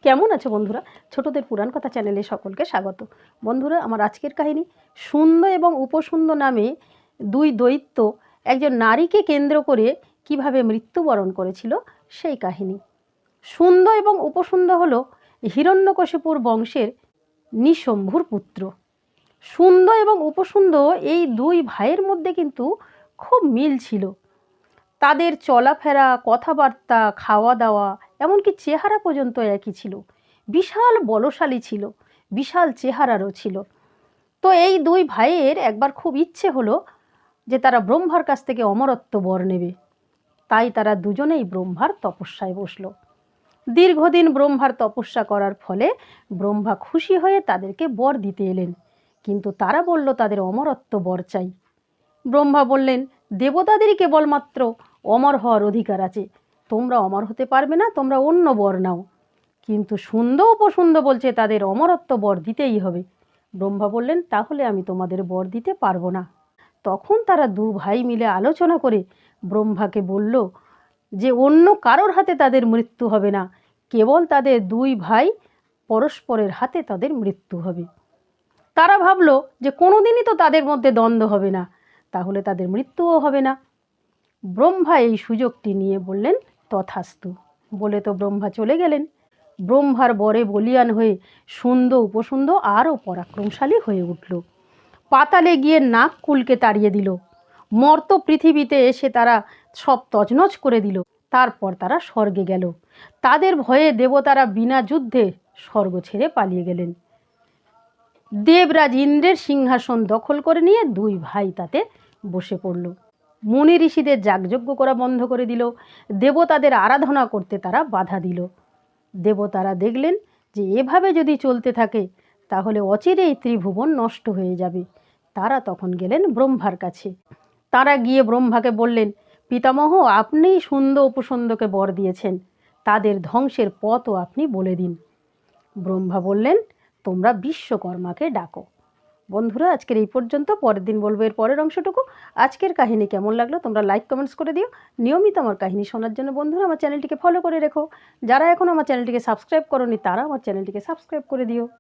কেমন আছো বন্ধুরা? ছোটদের পুরাণ কথা চ্যানেলে সকলকে স্বাগত। বন্ধুরা, আমার আজকের কাহিনী সুন্দ এবং উপসুন্দ নামে দুই দৈত্য একজন নারীকে কেন্দ্র করে কিভাবে মৃত্যুবরণ করেছিল সেই কাহিনী। সুন্দ এবং উপসুন্দ হলো হিরণ্যকশিপুর বংশের নিঃশম্ভুর পুত্র। সুন্দ এবং উপসুন্দ এই দুই ভাইয়ের মধ্যে কিন্তু খুব মিল ছিল। তাদের চলাফেরা, কথাবার্তা, খাওয়া দাওয়া, এমনকি চেহারা পর্যন্ত একই ছিল। বিশাল বলশালী ছিল, বিশাল চেহারারও ছিল। তো এই দুই ভাইয়ের একবার খুব ইচ্ছে হলো যে তারা ব্রহ্মার কাছ থেকে অমরত্ব বর নেবে। তাই তারা দুজনেই ব্রহ্মার তপস্যায় বসলো। দীর্ঘদিন ব্রহ্মার তপস্যা করার ফলে ব্রহ্মা খুশি হয়ে তাদেরকে বর দিতে এলেন। কিন্তু তারা বলল তাদের অমরত্ব বর চাই। ব্রহ্মা বললেন, দেবতাদেরই কেবলমাত্র অমর হওয়ার অধিকার আছে, তোমরা অমর হতে পারবে না, তোমরা অন্য বর নাও। কিন্তু সুন্দ উপসুন্দ বলছে তাদের অমরত্ব বর দিতেই হবে। ব্রহ্মা বললেন, তাহলে আমি তোমাদের বর দিতে পারবো না। তখন তারা দু ভাই মিলে আলোচনা করে ব্রহ্মাকে বলল যে অন্য কারোর হাতে তাদের মৃত্যু হবে না, কেবল তাদের দুই ভাই পরস্পরের হাতে তাদের মৃত্যু হবে। তারা ভাবলো যে কোনোদিনই তো তাদের মধ্যে দ্বন্দ্ব হবে না, তাহলে তাদের মৃত্যুও হবে না। ব্রহ্মা এই সুযোগটি নিয়ে বললেন, তথাস্তু বলে তো ব্রহ্মা চলে গেলেন। ব্রহ্মার বরে বলিয়ান হয়ে সুন্দ উপসুন্দ আরও পরাক্রমশালী হয়ে উঠল। পাতালে গিয়ে নাক কুলকে তাড়িয়ে দিল। মর্ত পৃথিবীতে এসে তারা সব তছনছ করে দিল। তারপর তারা স্বর্গে গেল। তাদের ভয়ে দেবতারা বিনা যুদ্ধে স্বর্গ ছেড়ে পালিয়ে গেলেন। দেবরাজ ইন্দ্রের সিংহাসন দখল করে নিয়ে দুই ভাই তাতে বসে পড়ল। মুনি ঋষিদের যাগযজ্ঞ করা বন্ধ করে দিল। দেবতাদের আরাধনা করতে তারা বাধা দিল। দেবতারা দেখলেন যে এভাবে যদি চলতে থাকে তাহলে অচিরেই ত্রিভুবন নষ্ট হয়ে যাবে। তারা তখন গেলেন ব্রহ্মার কাছে। তারা গিয়ে ব্রহ্মাকে বললেন, পিতামহ, আপনিই সুন্দ উপসুন্দকে বর দিয়েছেন, তাদের ধ্বংসের পথও আপনি বলে দিন। ব্রহ্মা বললেন, তোমরা বিশ্বকর্মাকে ডাকো। বন্ধুরা, আজকের এই পর্যন্ত। পরের দিন বলবো এর পরের অংশটুকু। আজকের কাহিনী কেমন লাগলো তোমরা লাইক কমেন্টস করে দিও। নিয়মিত আমার কাহিনী শোনার জন্য বন্ধুরা আমার চ্যানেলটিকে ফলো করে রেখো। যারা এখন আমার চ্যানেলটিকে সাবস্ক্রাইব করোনি তারা আমার চ্যানেলটিকে সাবস্ক্রাইব করে দিও।